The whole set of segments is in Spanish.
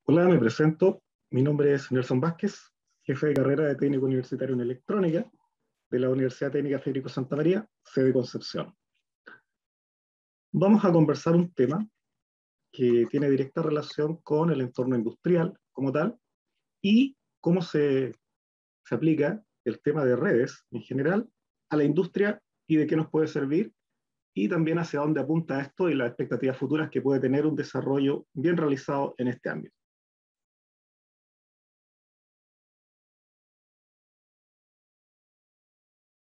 Hola, me presento. Mi nombre es Nelson Vázquez, jefe de carrera de técnico universitario en electrónica de la Universidad Técnica Federico Santa María, sede Concepción. Vamos a conversar un tema que tiene directa relación con el entorno industrial como tal y cómo se aplica el tema de redes en general a la industria y de qué nos puede servir y también hacia dónde apunta esto y las expectativas futuras que puede tener un desarrollo bien realizado en este ámbito.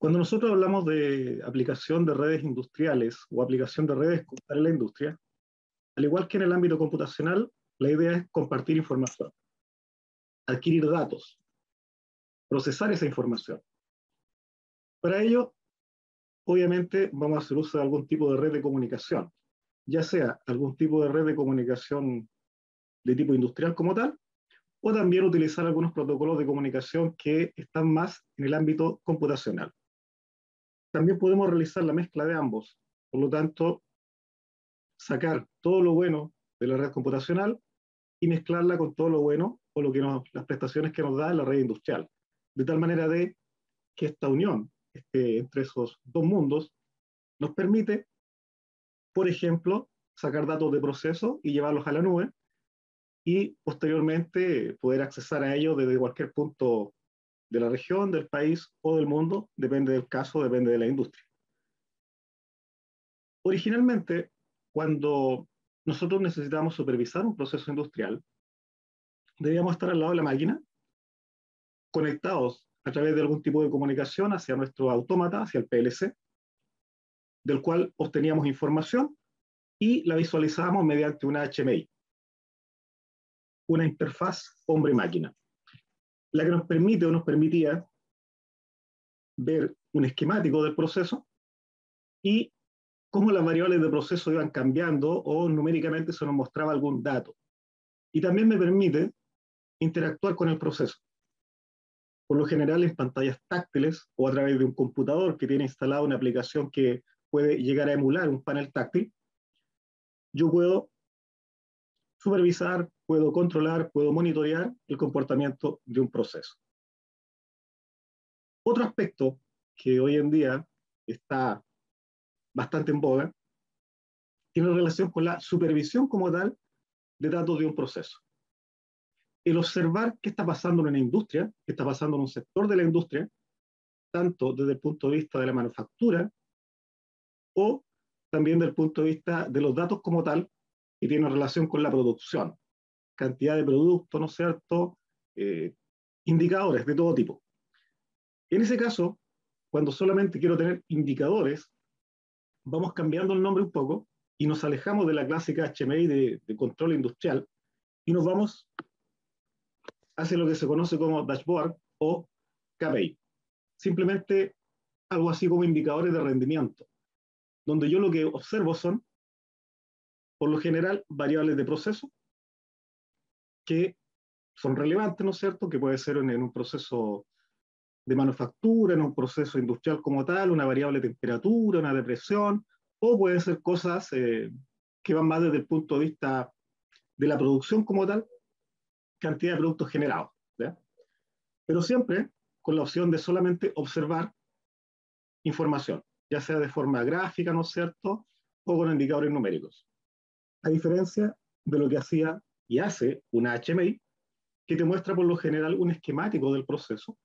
Cuando nosotros hablamos de aplicación de redes industriales o aplicación de redes en la industria, al igual que en el ámbito computacional, la idea es compartir información, adquirir datos, procesar esa información. Para ello, obviamente, vamos a hacer uso de algún tipo de red de comunicación, ya sea algún tipo de red de comunicación de tipo industrial como tal, o también utilizar algunos protocolos de comunicación que están más en el ámbito computacional. También podemos realizar la mezcla de ambos, por lo tanto, sacar todo lo bueno de la red computacional y mezclarla con todo lo bueno o las prestaciones que nos da la red industrial. De tal manera de que esta unión entre esos dos mundos nos permite, por ejemplo, sacar datos de proceso y llevarlos a la nube y posteriormente poder accesar a ellos desde cualquier punto de la región, del país o del mundo, depende del caso, depende de la industria. Originalmente, cuando nosotros necesitamos supervisar un proceso industrial, debíamos estar al lado de la máquina, conectados a través de algún tipo de comunicación hacia nuestro autómata, hacia el PLC, del cual obteníamos información y la visualizábamos mediante una HMI, una interfaz hombre-máquina, la que nos permite o nos permitía ver un esquemático del proceso y cómo las variables de proceso iban cambiando o numéricamente se nos mostraba algún dato. Y también me permite interactuar con el proceso, por lo general en pantallas táctiles o a través de un computador que tiene instalada una aplicación que puede llegar a emular un panel táctil. Yo puedo supervisar, puedo controlar, puedo monitorear el comportamiento de un proceso. Otro aspecto que hoy en día está bastante en boga tiene relación con la supervisión como tal de datos de un proceso. El observar qué está pasando en una industria, qué está pasando en un sector de la industria, tanto desde el punto de vista de la manufactura o también desde el punto de vista de los datos como tal, que tienen relación con la producción, cantidad de productos, ¿no es cierto? Indicadores de todo tipo. En ese caso, cuando solamente quiero tener indicadores, vamos cambiando el nombre un poco y nos alejamos de la clásica HMI de control industrial y nos vamos hacia lo que se conoce como dashboard o KPI. Simplemente algo así como indicadores de rendimiento, donde yo lo que observo son, por lo general, variables de proceso que son relevantes, ¿no es cierto? Que puede ser en un proceso de manufactura, en un proceso industrial como tal, una variable de temperatura, una de presión, o pueden ser cosas que van más desde el punto de vista de la producción como tal, cantidad de productos generados, ¿ya? Pero siempre con la opción de solamente observar información, ya sea de forma gráfica, ¿no es cierto?, o con indicadores numéricos. A diferencia de lo que hacía y hace una HMI, que te muestra por lo general un esquemático del proceso,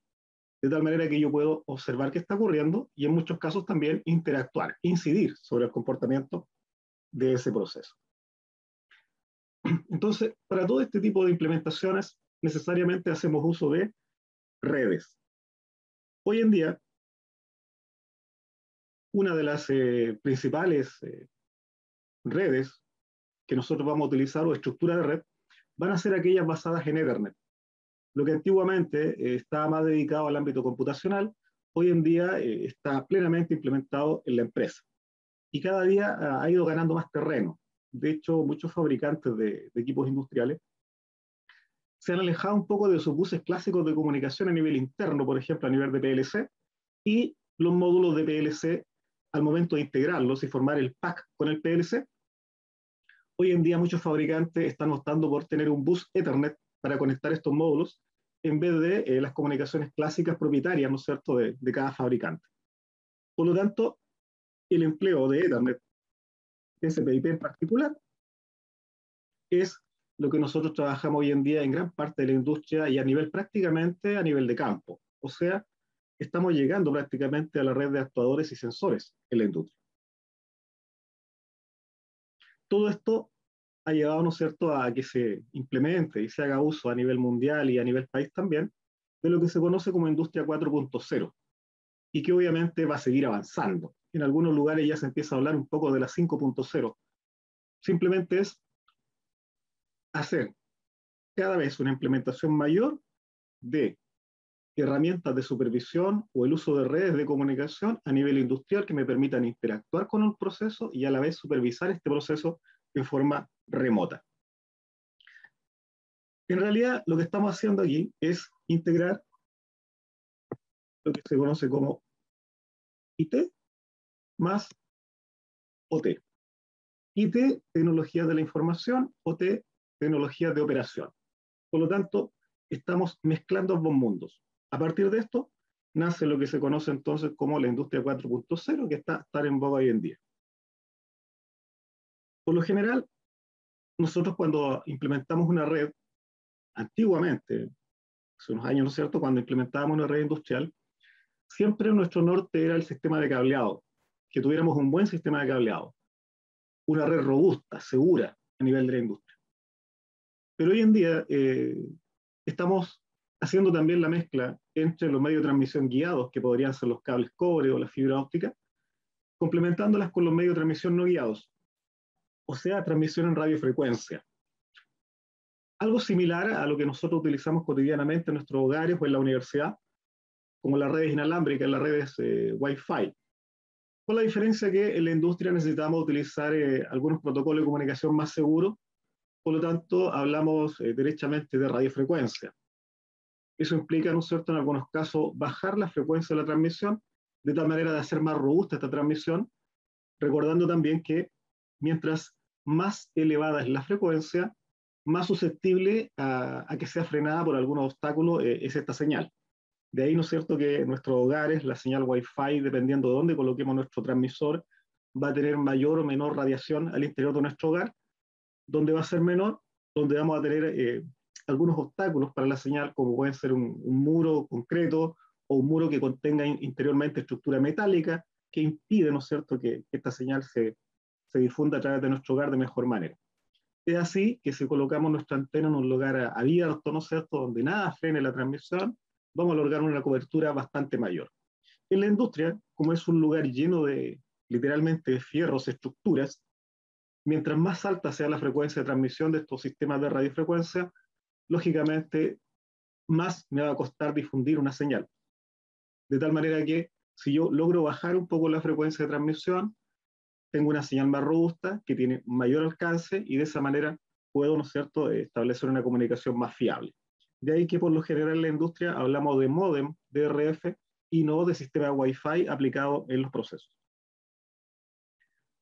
de tal manera que yo puedo observar qué está ocurriendo y en muchos casos también interactuar, incidir sobre el comportamiento de ese proceso. Entonces, para todo este tipo de implementaciones, necesariamente hacemos uso de redes. Hoy en día, una de las principales redes que nosotros vamos a utilizar o estructura de red van a ser aquellas basadas en Ethernet. Lo que antiguamente estaba más dedicado al ámbito computacional, hoy en día está plenamente implementado en la empresa. Y cada día ha ido ganando más terreno. De hecho, muchos fabricantes de equipos industriales se han alejado un poco de sus buses clásicos de comunicación a nivel interno, por ejemplo, a nivel de PLC, y los módulos de PLC, al momento de integrarlos y formar el pack con el PLC, Hoy en día muchos fabricantes están optando por tener un bus Ethernet para conectar estos módulos en vez de las comunicaciones clásicas propietarias, ¿no es cierto?, de cada fabricante. Por lo tanto, el empleo de Ethernet, SPIP en particular, es lo que nosotros trabajamos hoy en día en gran parte de la industria y a nivel prácticamente a nivel de campo. O sea, estamos llegando prácticamente a la red de actuadores y sensores en la industria. Todo esto ha llevado, ¿no es cierto?, a que se implemente y se haga uso a nivel mundial y a nivel país también de lo que se conoce como industria 4.0 y que obviamente va a seguir avanzando. En algunos lugares ya se empieza a hablar un poco de la 5.0. Simplemente es hacer cada vez una implementación mayor de herramientas de supervisión o el uso de redes de comunicación a nivel industrial que me permitan interactuar con un proceso y a la vez supervisar este proceso en forma remota. En realidad, lo que estamos haciendo aquí es integrar lo que se conoce como IT más OT. IT, tecnologías de la información, OT, tecnologías de operación. Por lo tanto, estamos mezclando ambos mundos. A partir de esto, nace lo que se conoce entonces como la industria 4.0, que está tan en boga hoy en día. Por lo general, nosotros cuando implementamos una red, antiguamente, hace unos años, ¿no es cierto?, cuando implementábamos una red industrial, siempre nuestro norte era el sistema de cableado, que tuviéramos un buen sistema de cableado, una red robusta, segura a nivel de la industria. Pero hoy en día estamos haciendo también la mezcla entre los medios de transmisión guiados, que podrían ser los cables cobre o la fibra óptica, complementándolas con los medios de transmisión no guiados, o sea, transmisión en radiofrecuencia. Algo similar a lo que nosotros utilizamos cotidianamente en nuestros hogares o en la universidad, como las redes inalámbricas, las redes Wi-Fi. Con la diferencia que en la industria necesitamos utilizar algunos protocolos de comunicación más seguros, por lo tanto, hablamos derechamente de radiofrecuencia. Eso implica, ¿no es cierto?, en algunos casos, bajar la frecuencia de la transmisión, de tal manera de hacer más robusta esta transmisión, recordando también que mientras más elevada es la frecuencia, más susceptible a que sea frenada por algún obstáculo es esta señal. De ahí, ¿no es cierto?, que en nuestros hogares la señal Wi-Fi, dependiendo de dónde coloquemos nuestro transmisor, va a tener mayor o menor radiación al interior de nuestro hogar, donde va a ser menor, donde vamos a tener algunos obstáculos para la señal, como pueden ser un muro concreto o un muro que contenga interiormente estructura metálica, que impide, ¿no es cierto?, que esta señal se difunda a través de nuestro hogar de mejor manera. Es así que si colocamos nuestra antena en un lugar abierto, ¿no es cierto?, donde nada frene la transmisión, vamos a lograr una cobertura bastante mayor. En la industria, como es un lugar lleno de, literalmente, de fierros, estructuras, mientras más alta sea la frecuencia de transmisión de estos sistemas de radiofrecuencia, lógicamente más me va a costar difundir una señal. De tal manera que si yo logro bajar un poco la frecuencia de transmisión, tengo una señal más robusta que tiene mayor alcance y de esa manera puedo, ¿no es cierto?, establecer una comunicación más fiable. De ahí que por lo general en la industria hablamos de módem, de RF, y no de sistema Wi-Fi aplicado en los procesos.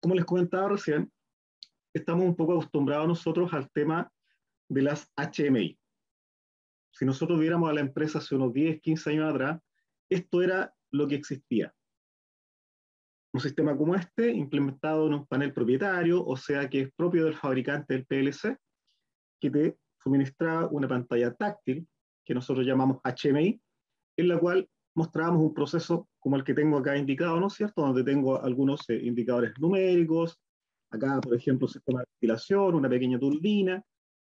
Como les comentaba recién, estamos un poco acostumbrados nosotros al tema de las HMI. Si nosotros viéramos a la empresa hace unos 10, 15 años atrás, esto era lo que existía. Un sistema como este, implementado en un panel propietario, o sea que es propio del fabricante del PLC, que te suministraba una pantalla táctil, que nosotros llamamos HMI, en la cual mostrábamos un proceso como el que tengo acá indicado, ¿no es cierto?, donde tengo algunos indicadores numéricos, acá, por ejemplo, sistema de ventilación, una pequeña turbina,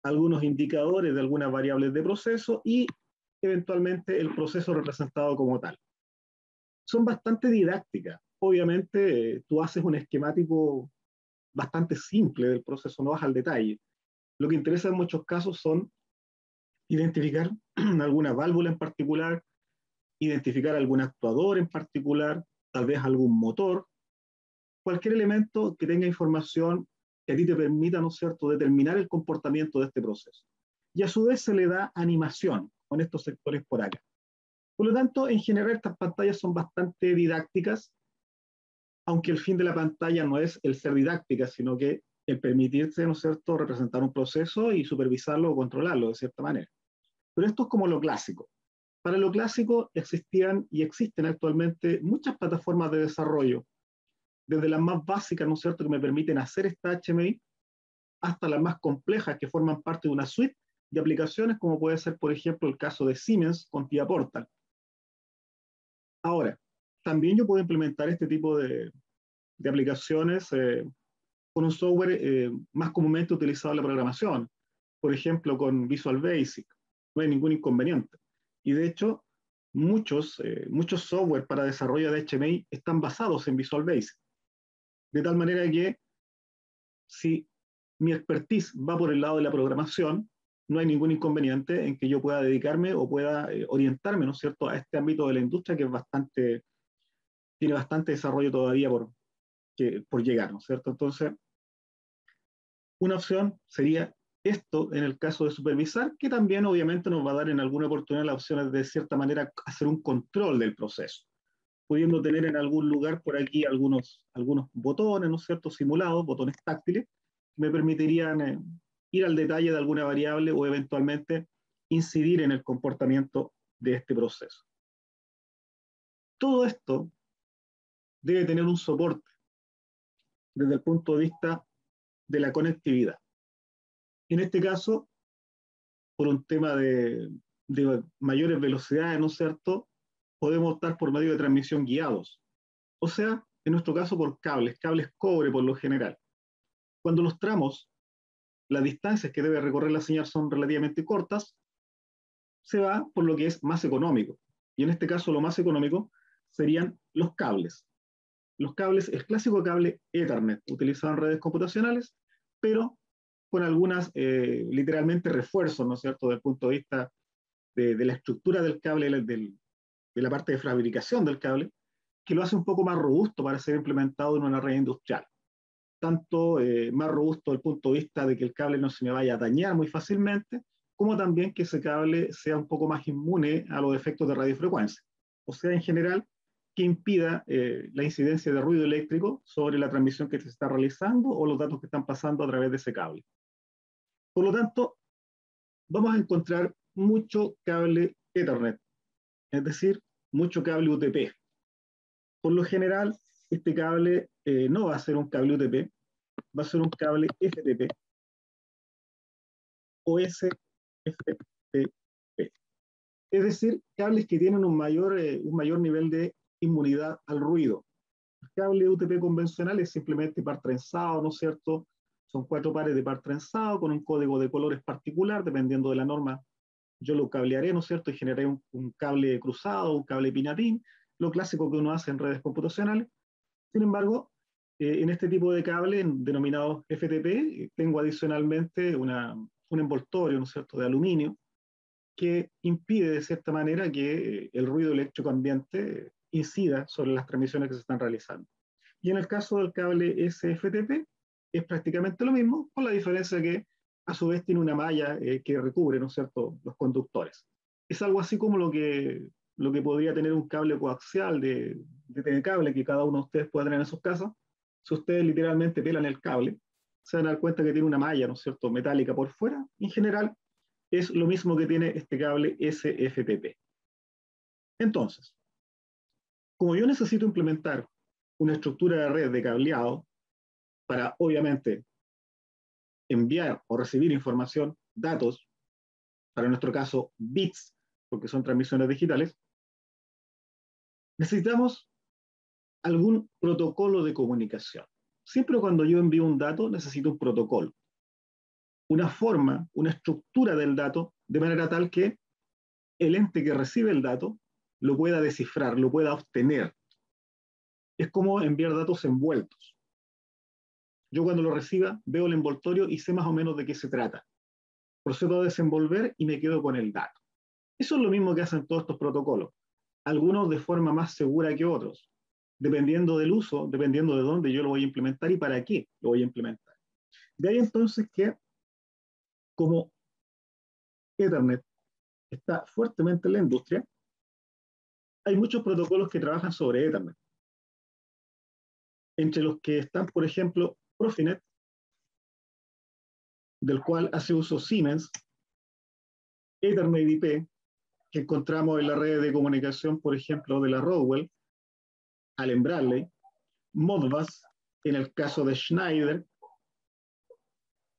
algunos indicadores de algunas variables de proceso y eventualmente el proceso representado como tal. Son bastante didácticas. Obviamente, tú haces un esquemático bastante simple del proceso, no vas al detalle. Lo que interesa en muchos casos son identificar alguna válvula en particular, identificar algún actuador en particular, tal vez algún motor, cualquier elemento que tenga información que a ti te permita, ¿no es cierto?, determinar el comportamiento de este proceso. Y a su vez se le da animación con estos sectores por acá. Por lo tanto, en general estas pantallas son bastante didácticas, aunque el fin de la pantalla no es el ser didáctica, sino que el permitirse, ¿no es cierto?, representar un proceso y supervisarlo o controlarlo de cierta manera. Pero esto es como lo clásico. Para lo clásico existían y existen actualmente muchas plataformas de desarrollo, desde las más básicas, ¿no es cierto?, que me permiten hacer esta HMI, hasta las más complejas que forman parte de una suite de aplicaciones, como puede ser, por ejemplo, el caso de Siemens con TIA Portal. Ahora, también yo puedo implementar este tipo de aplicaciones con un software más comúnmente utilizado en la programación, por ejemplo, con Visual Basic. No hay ningún inconveniente. Y de hecho, muchos software para desarrollo de HMI están basados en Visual Basic. De tal manera que si mi expertise va por el lado de la programación, no hay ningún inconveniente en que yo pueda dedicarme o pueda orientarme, ¿no es cierto?, a este ámbito de la industria que tiene bastante desarrollo todavía por llegar, ¿no es cierto? Entonces, una opción sería esto en el caso de supervisar, que también obviamente nos va a dar en alguna oportunidad la opción de, de cierta manera, hacer un control del proceso, pudiendo tener en algún lugar por aquí algunos botones, ¿no es cierto?, simulados, botones táctiles, que me permitirían ir al detalle de alguna variable o eventualmente incidir en el comportamiento de este proceso. Todo esto debe tener un soporte desde el punto de vista de la conectividad. En este caso, por un tema de mayores velocidades, ¿no es cierto?, podemos optar por medio de transmisión guiados. O sea, en nuestro caso por cables cobre por lo general. Cuando los tramos, las distancias que debe recorrer la señal son relativamente cortas, se va por lo que es más económico. Y en este caso lo más económico serían los cables. Los cables, el clásico cable Ethernet, utilizado en redes computacionales, pero con algunas, literalmente, refuerzos, ¿no es cierto?, desde el punto de vista de la estructura del cable, de la parte de fabricación del cable, que lo hace un poco más robusto para ser implementado en una red industrial. Tanto más robusto desde el punto de vista de que el cable no se me vaya a dañar muy fácilmente, como también que ese cable sea un poco más inmune a los efectos de radiofrecuencia. O sea, en general, que impida la incidencia de ruido eléctrico sobre la transmisión que se está realizando o los datos que están pasando a través de ese cable. Por lo tanto, vamos a encontrar mucho cable Ethernet, es decir, mucho cable UTP. Por lo general, este cable no va a ser un cable UTP, va a ser un cable FTP o SFTP. Es decir, cables que tienen un mayor nivel de inmunidad al ruido. El cable UTP convencional es simplemente par trenzado, ¿no es cierto? Son 4 pares de par trenzado con un código de colores particular, dependiendo de la norma. Yo lo cablearé, ¿no es cierto? Y generaré un cable cruzado, un cable pin a pin, lo clásico que uno hace en redes computacionales. Sin embargo, en este tipo de cable, denominados FTP, tengo adicionalmente un envoltorio, ¿no es cierto?, de aluminio, que impide de cierta manera que el ruido eléctrico ambiente incida sobre las transmisiones que se están realizando. Y en el caso del cable SFTP, es prácticamente lo mismo, con la diferencia que a su vez tiene una malla que recubre, ¿no es cierto?, los conductores. Es algo así como lo que podría tener un cable coaxial de cable que cada uno de ustedes puede tener en sus casas. Si ustedes literalmente pelan el cable, se van a dar cuenta que tiene una malla, ¿no es cierto?, metálica por fuera. En general, es lo mismo que tiene este cable SFTP. Entonces, como yo necesito implementar una estructura de red de cableado para, obviamente, enviar o recibir información, datos, para nuestro caso bits, porque son transmisiones digitales, necesitamos algún protocolo de comunicación. Siempre cuando yo envío un dato necesito un protocolo, una forma, una estructura del dato, de manera tal que el ente que recibe el dato lo pueda descifrar, lo pueda obtener. Es como enviar datos envueltos. Yo cuando lo reciba veo el envoltorio y sé más o menos de qué se trata. Procedo a desenvolver y me quedo con el dato. Eso es lo mismo que hacen todos estos protocolos, algunos de forma más segura que otros, dependiendo del uso, dependiendo de dónde yo lo voy a implementar y para qué lo voy a implementar. De ahí entonces que, como Ethernet está fuertemente en la industria, hay muchos protocolos que trabajan sobre Ethernet, entre los que están, por ejemplo, Profinet, del cual hace uso Siemens, Ethernet IP, que encontramos en la red de comunicación, por ejemplo, de la Rockwell, Allen Bradley, Modbus, en el caso de Schneider,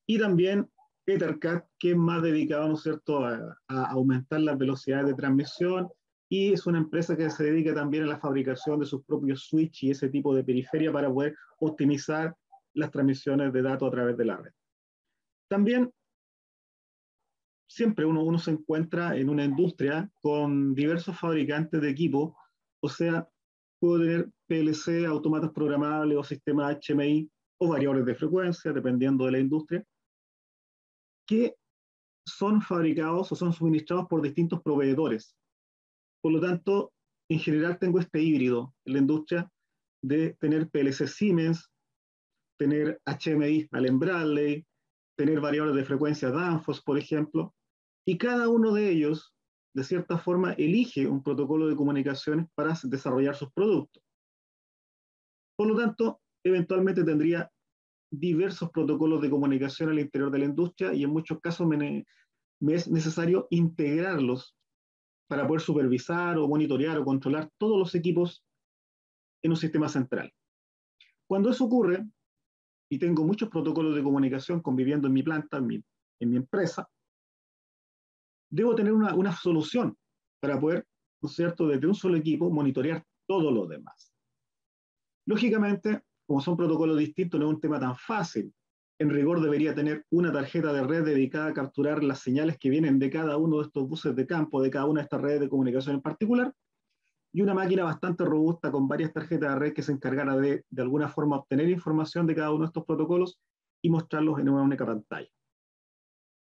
y también EtherCAT, que es más dedicado, ¿no es cierto?, a aumentar las velocidades de transmisión, y es una empresa que se dedica también a la fabricación de sus propios switch y ese tipo de periferia para poder optimizar las transmisiones de datos a través de la red. También siempre uno se encuentra en una industria con diversos fabricantes de equipo, o sea, puedo tener PLC, autómatas programables o sistemas HMI o variables de frecuencia, dependiendo de la industria, que son fabricados o son suministrados por distintos proveedores. Por lo tanto, en general tengo este híbrido en la industria de tener PLC Siemens, tener HMI Allen Bradley, tener variables de frecuencia Danfoss, por ejemplo, y cada uno de ellos, de cierta forma, elige un protocolo de comunicaciones para desarrollar sus productos. Por lo tanto, eventualmente tendría diversos protocolos de comunicación al interior de la industria y en muchos casos me es necesario integrarlos para poder supervisar o monitorear o controlar todos los equipos en un sistema central. Cuando eso ocurre, y tengo muchos protocolos de comunicación conviviendo en mi planta, en mi empresa, debo tener una solución para poder, ¿no es cierto?, desde un solo equipo monitorear todo lo demás. Lógicamente, como son protocolos distintos, no es un tema tan fácil. En rigor debería tener una tarjeta de red dedicada a capturar las señales que vienen de cada uno de estos buses de campo, de cada una de estas redes de comunicación en particular, y una máquina bastante robusta con varias tarjetas de red que se encargara de alguna forma obtener información de cada uno de estos protocolos y mostrarlos en una única pantalla.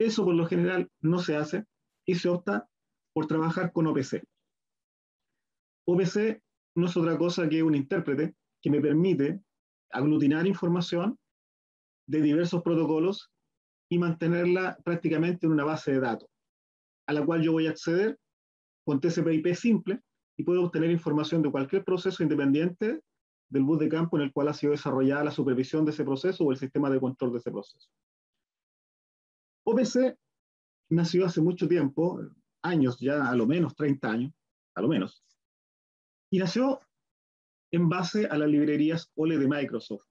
Eso por lo general no se hace y se opta por trabajar con OPC. OPC no es otra cosa que un intérprete que me permite aglutinar información de diversos protocolos y mantenerla prácticamente en una base de datos, a la cual yo voy a acceder con TCP/IP simple y puedo obtener información de cualquier proceso independiente del bus de campo en el cual ha sido desarrollada la supervisión de ese proceso o el sistema de control de ese proceso. OPC nació hace mucho tiempo, años ya, a lo menos 30 años, a lo menos, y nació en base a las librerías OLE de Microsoft.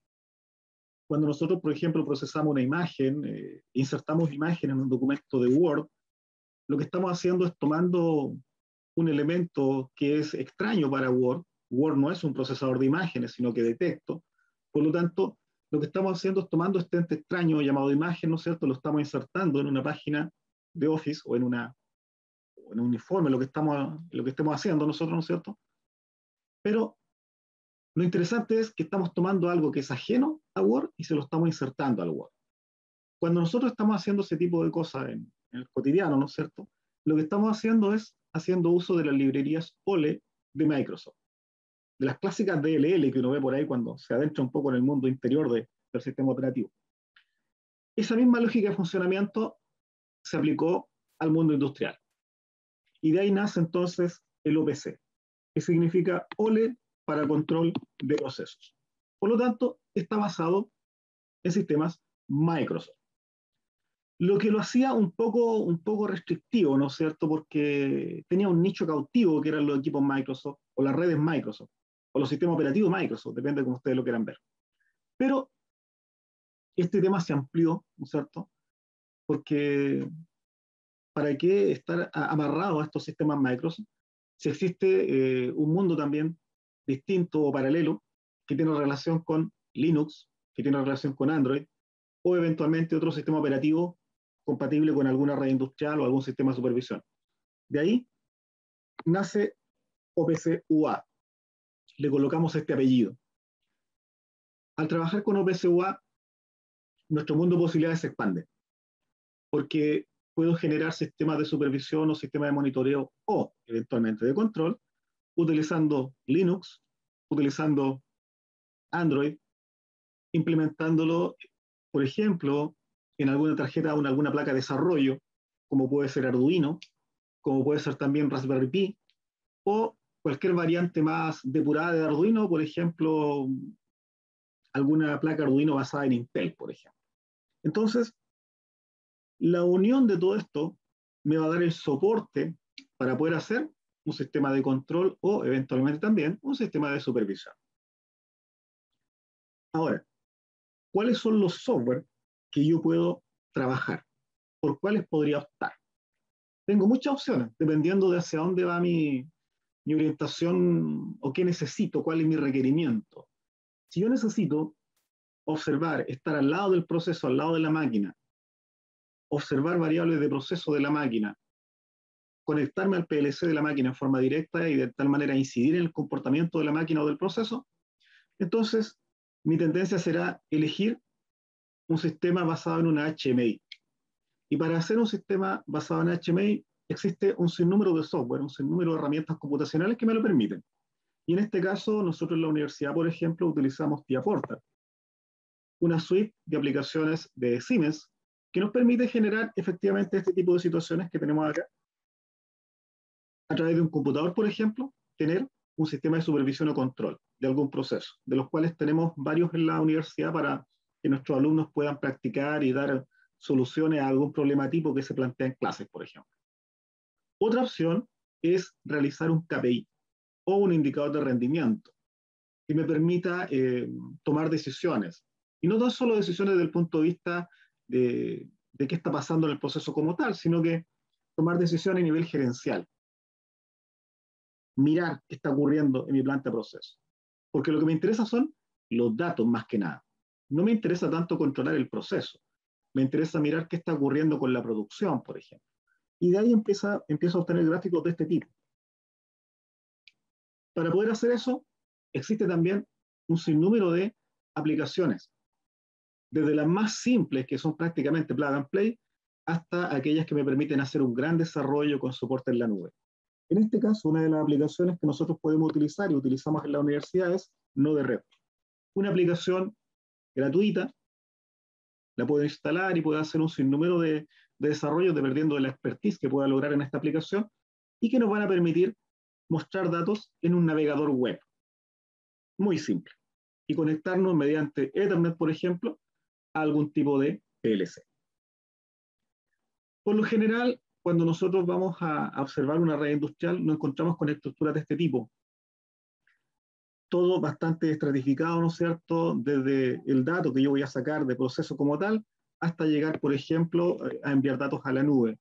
Cuando nosotros, por ejemplo, procesamos una imagen, insertamos imagen en un documento de Word, lo que estamos haciendo es tomando un elemento que es extraño para Word. Word no es un procesador de imágenes, sino que de texto. Por lo tanto, lo que estamos haciendo es tomando este ente extraño llamado imagen, ¿no es cierto? Lo estamos insertando en una página de Office o en un uniforme, lo que estemos haciendo nosotros, ¿no es cierto? Pero lo interesante es que estamos tomando algo que es ajeno a Word y se lo estamos insertando al Word. Cuando nosotros estamos haciendo ese tipo de cosas en el cotidiano, ¿no es cierto? Lo que estamos haciendo es haciendo uso de las librerías OLE de Microsoft, de las clásicas DLL que uno ve por ahí cuando se adentra un poco en el mundo interior del sistema operativo. Esa misma lógica de funcionamiento se aplicó al mundo industrial. Y de ahí nace entonces el OPC, que significa OLE para control de procesos. Por lo tanto, está basado en sistemas Microsoft. Lo que lo hacía un poco restrictivo, ¿no es cierto? Porque tenía un nicho cautivo que eran los equipos Microsoft o las redes Microsoft o los sistemas operativos Microsoft, depende de cómo ustedes lo quieran ver. Pero este tema se amplió, ¿no es cierto? Porque ¿para qué estar amarrado a estos sistemas Microsoft si existe un mundo también distinto o paralelo que tiene relación con Linux, que tiene relación con Android, o eventualmente otro sistema operativo compatible con alguna red industrial o algún sistema de supervisión? De ahí nace OPC UA. Le colocamos este apellido. Al trabajar con OPC UA, nuestro mundo de posibilidades se expande, porque puedo generar sistemas de supervisión o sistemas de monitoreo o eventualmente de control utilizando Linux, utilizando Android, implementándolo, por ejemplo, en alguna tarjeta o en alguna placa de desarrollo, como puede ser Arduino, como puede ser también Raspberry Pi, o cualquier variante más depurada de Arduino, por ejemplo, alguna placa Arduino basada en Intel, por ejemplo. Entonces, La unión de todo esto me va a dar el soporte para poder hacer un sistema de control o eventualmente también un sistema de supervisión. Ahora, ¿cuáles son los software que yo puedo trabajar? ¿Por cuáles podría optar? Tengo muchas opciones, dependiendo de hacia dónde va mi orientación o qué necesito, cuál es mi requerimiento. Si yo necesito observar, estar al lado del proceso, al lado de la máquina, observar variables de proceso de la máquina, conectarme al PLC de la máquina en forma directa y de tal manera incidir en el comportamiento de la máquina o del proceso, entonces mi tendencia será elegir un sistema basado en una HMI. Y para hacer un sistema basado en HMI existe un sinnúmero de software, un sinnúmero de herramientas computacionales que me lo permiten. Y en este caso, nosotros en la universidad, por ejemplo, utilizamos TIA Portal, una suite de aplicaciones de Siemens que nos permite generar efectivamente este tipo de situaciones que tenemos acá. A través de un computador, por ejemplo, tener un sistema de supervisión o control de algún proceso, de los cuales tenemos varios en la universidad para que nuestros alumnos puedan practicar y dar soluciones a algún problema tipo que se plantea en clases, por ejemplo. Otra opción es realizar un KPI o un indicador de rendimiento que me permita tomar decisiones. Y no tan solo decisiones desde el punto de vista de qué está pasando en el proceso como tal, sino que tomar decisiones a nivel gerencial. Mirar qué está ocurriendo en mi planta de proceso. Porque lo que me interesa son los datos más que nada. No me interesa tanto controlar el proceso. Me interesa mirar qué está ocurriendo con la producción, por ejemplo. Y de ahí empiezo a obtener gráficos de este tipo. Para poder hacer eso, existe también un sinnúmero de aplicaciones, desde las más simples, que son prácticamente plug and play, hasta aquellas que me permiten hacer un gran desarrollo con soporte en la nube. En este caso, una de las aplicaciones que nosotros podemos utilizar y utilizamos en la universidad es Node-RED, una aplicación gratuita, la puedo instalar y puedo hacer un sinnúmero de desarrollos dependiendo de la expertise que pueda lograr en esta aplicación y que nos van a permitir mostrar datos en un navegador web, muy simple, y conectarnos mediante Ethernet, por ejemplo, a algún tipo de PLC. Por lo general, cuando nosotros vamos a observar una red industrial, nos encontramos con estructuras de este tipo. Todo bastante estratificado, ¿no es cierto? Desde el dato que yo voy a sacar de proceso como tal, hasta llegar, por ejemplo, a enviar datos a la nube.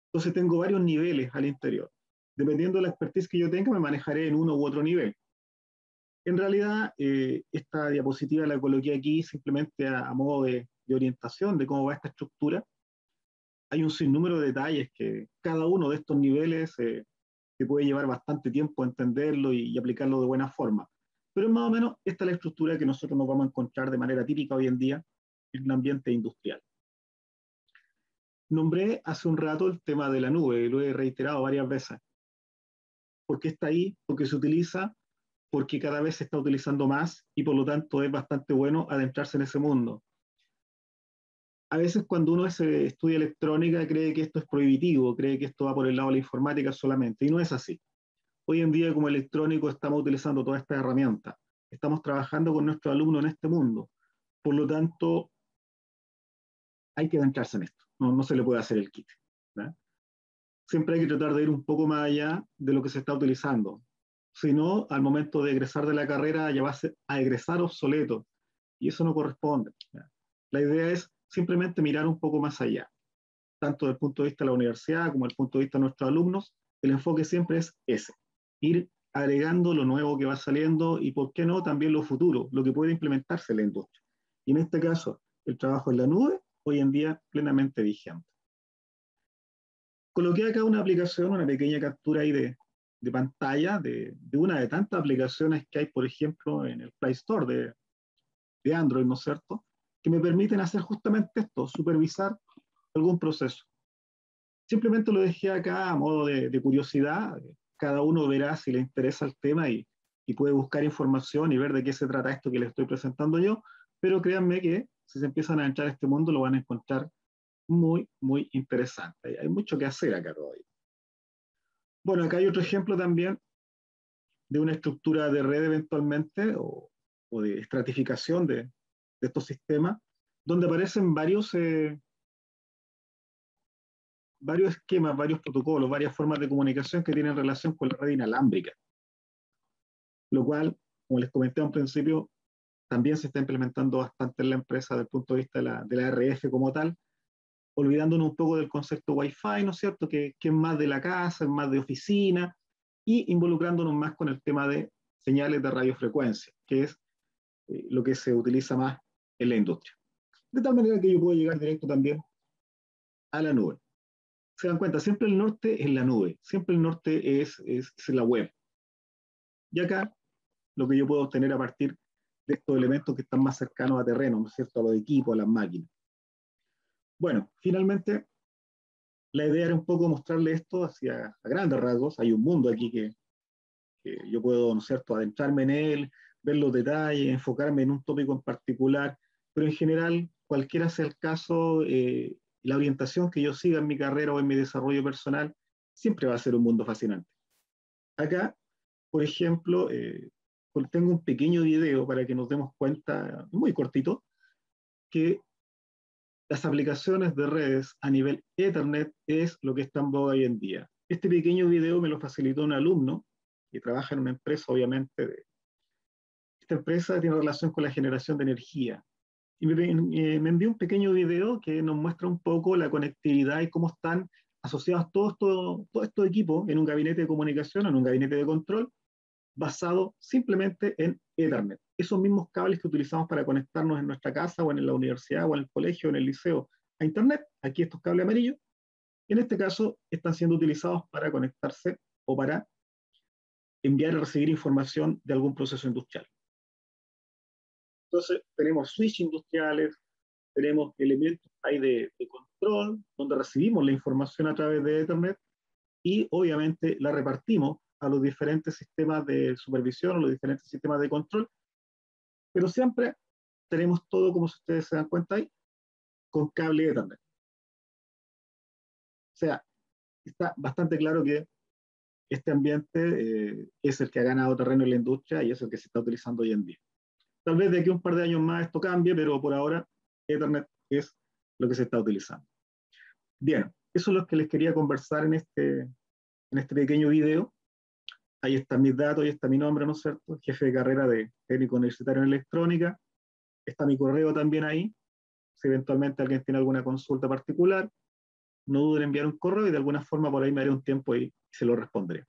Entonces tengo varios niveles al interior. Dependiendo de la expertise que yo tenga, me manejaré en uno u otro nivel. En realidad, esta diapositiva la coloqué aquí simplemente a modo de orientación de cómo va esta estructura. Hay un sinnúmero de detalles que cada uno de estos niveles que puede llevar bastante tiempo entenderlo y aplicarlo de buena forma. Pero más o menos esta es la estructura que nosotros nos vamos a encontrar de manera típica hoy en día en un ambiente industrial. Nombré hace un rato el tema de la nube, y lo he reiterado varias veces. ¿Por qué está ahí? Porque se utiliza, porque cada vez se está utilizando más y por lo tanto es bastante bueno adentrarse en ese mundo. A veces cuando uno estudia electrónica cree que esto es prohibitivo, cree que esto va por el lado de la informática solamente, y no es así. Hoy en día como electrónico estamos utilizando todas estas herramientas, estamos trabajando con nuestros alumnos en este mundo, por lo tanto hay que adentrarse en esto, no se le puede hacer el quite, ¿verdad? Siempre hay que tratar de ir un poco más allá de lo que se está utilizando, si no, al momento de egresar de la carrera ya va a egresar obsoleto, y eso no corresponde, ¿verdad? La idea es simplemente mirar un poco más allá, tanto desde el punto de vista de la universidad como desde el punto de vista de nuestros alumnos, el enfoque siempre es ese, ir agregando lo nuevo que va saliendo y, por qué no, también lo futuro, lo que puede implementarse en la industria. Y en este caso, el trabajo en la nube, hoy en día plenamente vigente. Coloqué acá una aplicación, una pequeña captura ahí de pantalla de una de tantas aplicaciones que hay, por ejemplo, en el Play Store de Android, ¿no es cierto?, que me permiten hacer justamente esto, supervisar algún proceso. Simplemente lo dejé acá a modo de curiosidad. Cada uno verá si le interesa el tema y puede buscar información y ver de qué se trata esto que les estoy presentando yo. Pero créanme que si se empiezan a entrar a este mundo lo van a encontrar muy, muy interesante. Hay mucho que hacer acá todavía. Bueno, acá hay otro ejemplo también de una estructura de red eventualmente o de estratificación de estos sistemas, donde aparecen varios varios esquemas, varios protocolos, varias formas de comunicación que tienen relación con la red inalámbrica, lo cual, como les comenté a un principio, también se está implementando bastante en la empresa desde el punto de vista de la RF como tal, olvidándonos un poco del concepto Wi-Fi, ¿no es cierto?, que es más de la casa, es más de oficina, y involucrándonos más con el tema de señales de radiofrecuencia, que es lo que se utiliza más en la industria. De tal manera que yo puedo llegar directo también a la nube. Se dan cuenta, siempre el norte es la nube, siempre el norte es la web. Y acá lo que yo puedo obtener a partir de estos elementos que están más cercanos a terreno, ¿no es cierto?, a los equipos, a las máquinas. Bueno, finalmente, la idea era un poco mostrarle esto hacia a grandes rasgos. Hay un mundo aquí que yo puedo, ¿no es cierto?, adentrarme en él, ver los detalles, enfocarme en un tópico en particular, pero en general, cualquiera sea el caso, la orientación que yo siga en mi carrera o en mi desarrollo personal, siempre va a ser un mundo fascinante. Acá, por ejemplo, tengo un pequeño video para que nos demos cuenta, muy cortito, que las aplicaciones de redes a nivel Ethernet es lo que está en boga hoy en día. Este pequeño video me lo facilitó un alumno que trabaja en una empresa, obviamente. Esta empresa tiene relación con la generación de energía. Y me envió un pequeño video que nos muestra un poco la conectividad y cómo están asociados todos estos equipos en un gabinete de comunicación, en un gabinete de control, basado simplemente en Ethernet. Esos mismos cables que utilizamos para conectarnos en nuestra casa o en la universidad o en el colegio o en el liceo a Internet, aquí estos cables amarillos, en este caso están siendo utilizados para conectarse o para enviar y recibir información de algún proceso industrial. Entonces, tenemos switch industriales, tenemos elementos ahí de control, donde recibimos la información a través de Ethernet y obviamente la repartimos a los diferentes sistemas de supervisión, a los diferentes sistemas de control, pero siempre tenemos todo, como ustedes se dan cuenta ahí, con cable Ethernet. O sea, está bastante claro que este ambiente es el que ha ganado terreno en la industria y es el que se está utilizando hoy en día. Tal vez de aquí a un par de años más esto cambie, pero por ahora Ethernet es lo que se está utilizando. Bien, eso es lo que les quería conversar en este pequeño video. Ahí están mis datos, ahí está mi nombre, ¿no es cierto? Jefe de carrera de técnico universitario en electrónica. Está mi correo también ahí. Si eventualmente alguien tiene alguna consulta particular, no duden en enviar un correo y de alguna forma por ahí me haré un tiempo y se lo responderé.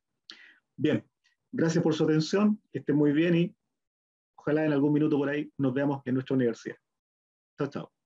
Bien, gracias por su atención, que estén muy bien y ojalá en algún minuto por ahí nos veamos en nuestra universidad. Chao, chao.